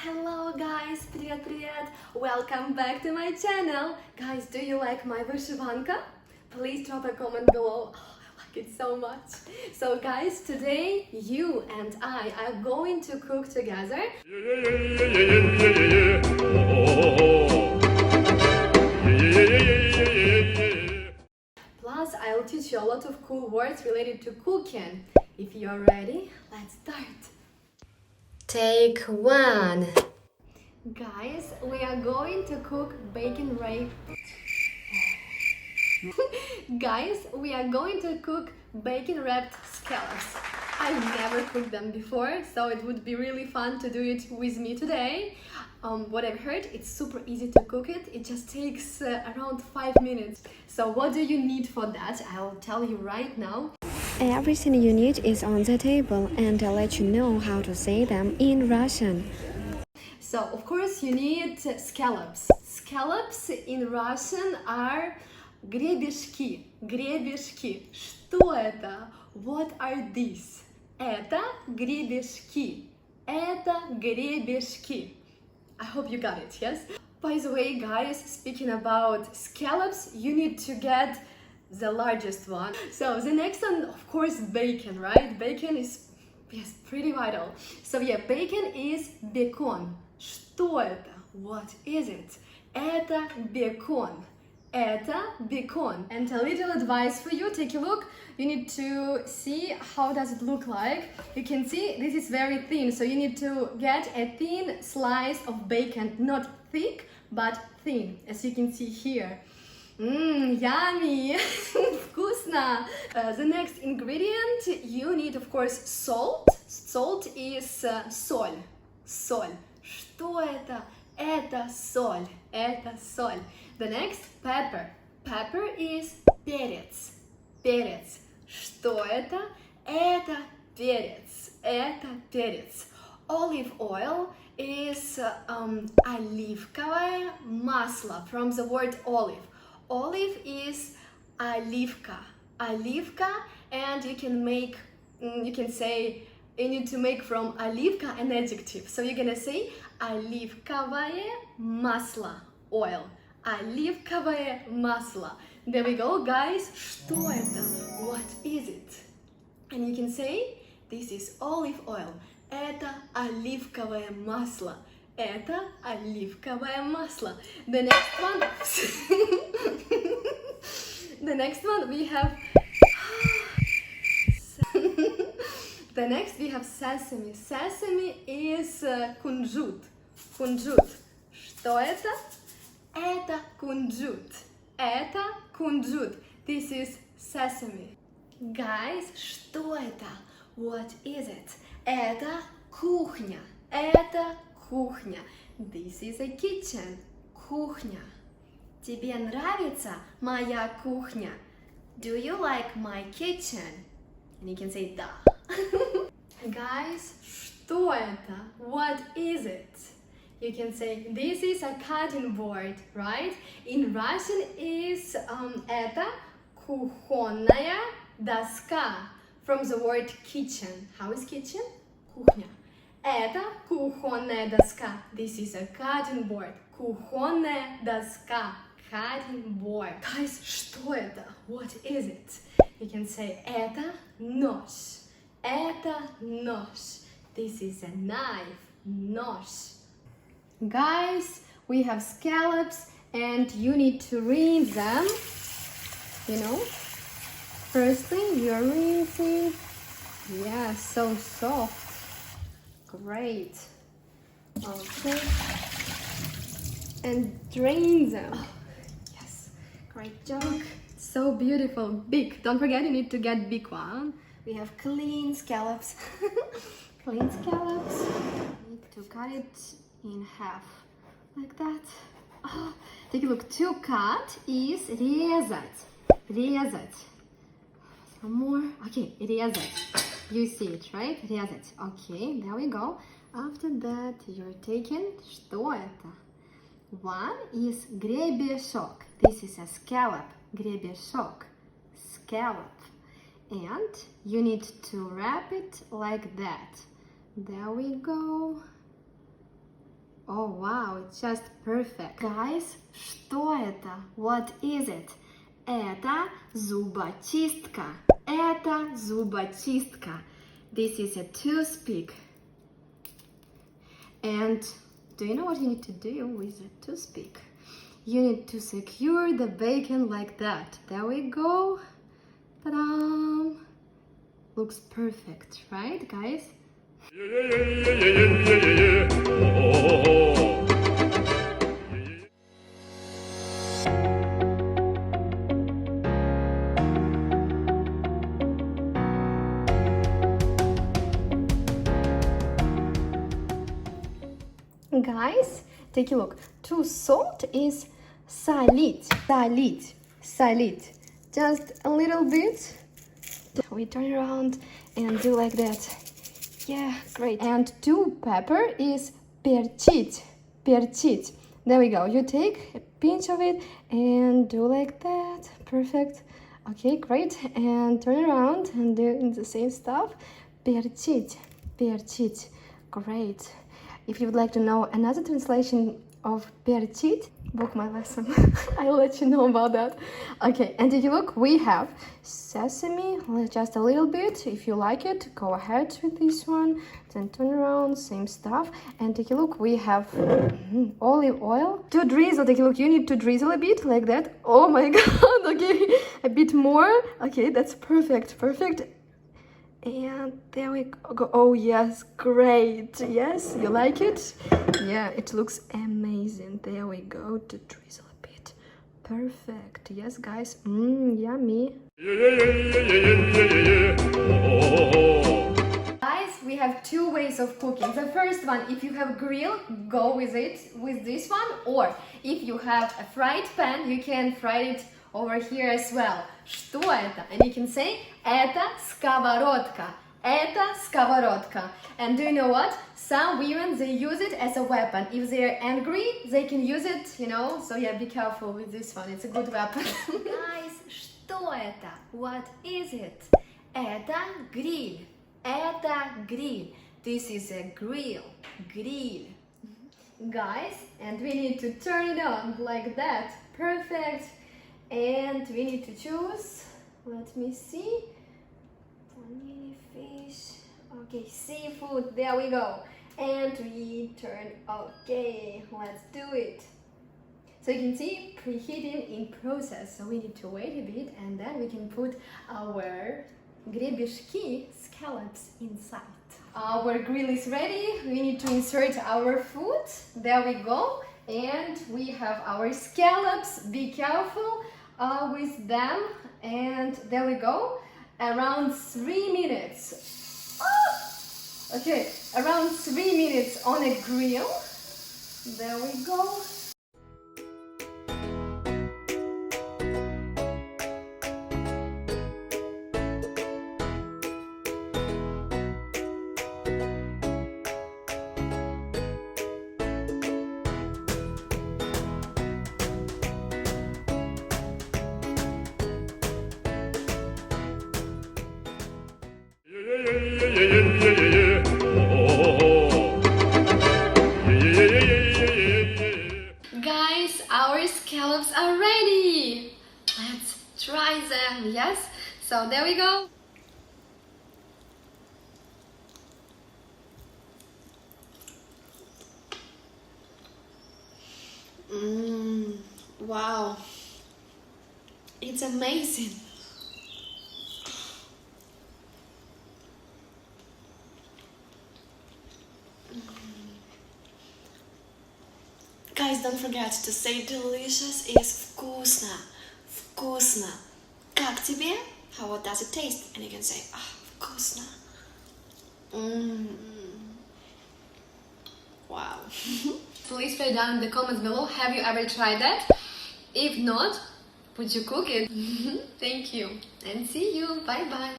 Hello guys, привет! Welcome back to my channel. Guys, do you like my вышиванка? Please drop a comment below. Oh, I like it so much. So guys, today you and I are going to cook together. Plus, I'll teach you a lot of cool words related to cooking. If you're ready, let's start. Take one. Guys, we are going to cook bacon wrapped. Guys, we are going to cook bacon wrapped scallops. I've never cooked them before, so it would be really fun to do it with me today. What I've heard, it's super easy to cook it. It just takes around 5 minutes. So what do you need for that? I'll tell you right now. Everything you need is on the table, and I'll let you know how to say them in Russian. So, of course, you need scallops. Scallops in Russian are гребешки. Гребешки. Что это? What are these? Это гребешки. Это гребешки. I hope you got it, yes? By the way, guys, speaking about scallops, you need to get the largest one. So the next one, of course, bacon, right? Bacon is, yes, pretty vital. So yeah, bacon is bacon. Что это? What is it? Это bacon. Это bacon. And a little advice for you, take a look. You need to see how does it look like. You can see this is very thin, so you need to get a thin slice of bacon, not thick, but thin, as you can see here. Yummy! Вкусно! The next ingredient, you need, of course, salt. Salt is соль. Соль. Что это? Это соль. Это соль. The next, pepper. Pepper is перец. Перец. Что это? Это перец. Это перец. Olive oil is оливковое масло, from the word olive. Olive is оливка. Оливка, and you can say, you need to make from оливка an adjective. So you're gonna say оливковое масло, oil. Оливковое масло. There we go, guys. Что это? What is it? And you can say, this is olive oil. Это оливковое масло. Это оливковое масло. The next one. The next one we have. The next we have sesame. Sesame is кунжут. Кунжут. Что это? Это кунжут. Это кунжут. This is sesame. Guys, что это? What is it? Это кухня. Это кухня. This is a kitchen. Кухня. Тебе нравится моя кухня? Do you like my kitchen? And you can say да. Guys, что это? What is it? You can say this is a cutting board, right? In Russian is это кухонная доска, from the word kitchen. How is kitchen? Кухня. Это кухонная доска. This is a cutting board. Кухонная доска. Cutting board. Guys, что это? What is it? You can say это нож. Это нож. This is a knife. Нож. Guys, we have scallops and you need to rinse them. You know? Firstly, you're rinsing. Yeah, so soft. Great. Okay. And drain them. Oh, yes. Great job. So beautiful. Big. Don't forget, you need to get big one. We have clean scallops. Clean scallops. Need to cut it in half. Like that. Oh, take a look. To cut is резать. Резать. Some more. Okay, резать. You see it, right? Резать. Okay, there we go. After that, you're taking, что это? One is гребешок. This is a scallop. Гребешок. Scallop. And you need to wrap it like that. There we go. wow, it's just perfect. Guys, что это? What is it? Это зубочистка. Это зубочистка. This is a toothpick. And do you know what you need to do with a toothpick? You need to secure the bacon like that. There we go. Ta-da! Looks perfect, right, guys? Guys, take a look. To salt is солить, солить, солить. Just a little bit. We turn around and do like that. Yeah, great. And to pepper is перчить, перчить. There we go. You take a pinch of it and do like that. Perfect. Okay, great. And turn around and do the same stuff. Перчить, перчить. Great. If you would like to know another translation of перчить, book my lesson. I'll let you know about that. Okay, and if you look, we have sesame, just a little bit. If you like it, go ahead with this one. Then turn around, same stuff. And take a look, we have olive oil. To drizzle, take a look, you need to drizzle a bit like that. Oh my god, okay, a bit more. Okay, that's perfect, perfect. And there we go. Oh yes, great. Yes, you like it? Yeah, it looks amazing. There we go, to drizzle a bit. Perfect. Yes, guys. Yummy. Guys, we have two ways of cooking. The first one, if you have grill, go with it, with this one. Or if you have a fried pan, you can fry it over here as well. Что это? And you can say, это сковородка. Это сковородка. And do you know what? Some women, they use it as a weapon. If they're angry, they can use it, you know. So yeah, be careful with this one. It's a good weapon. Guys, что это? What is it? Это гриль. Это гриль. This is a grill. Grill. Guys, and we need to turn it on like that. Perfect. And we need to choose, let me see, panini fish, okay, seafood, there we go. And we turn, okay, let's do it. So you can see preheating in process, so we need to wait a bit and then we can put our гребешки, scallops, inside. Our grill is ready, we need to insert our food, there we go. And we have our scallops, be careful with them, and there we go, around 3 minutes. Okay, around 3 minutes on a grill, there we go. Guys, our scallops are ready. Let's try them. Yes, so there we go. Wow, it's amazing. Guys, don't forget to say delicious is вкусно. Вкусно. Как тебе? How does it taste? And you can say, вкусно. Wow. Please write down in the comments below, have you ever tried that? If not, would you cook it? Thank you and see you. Bye bye.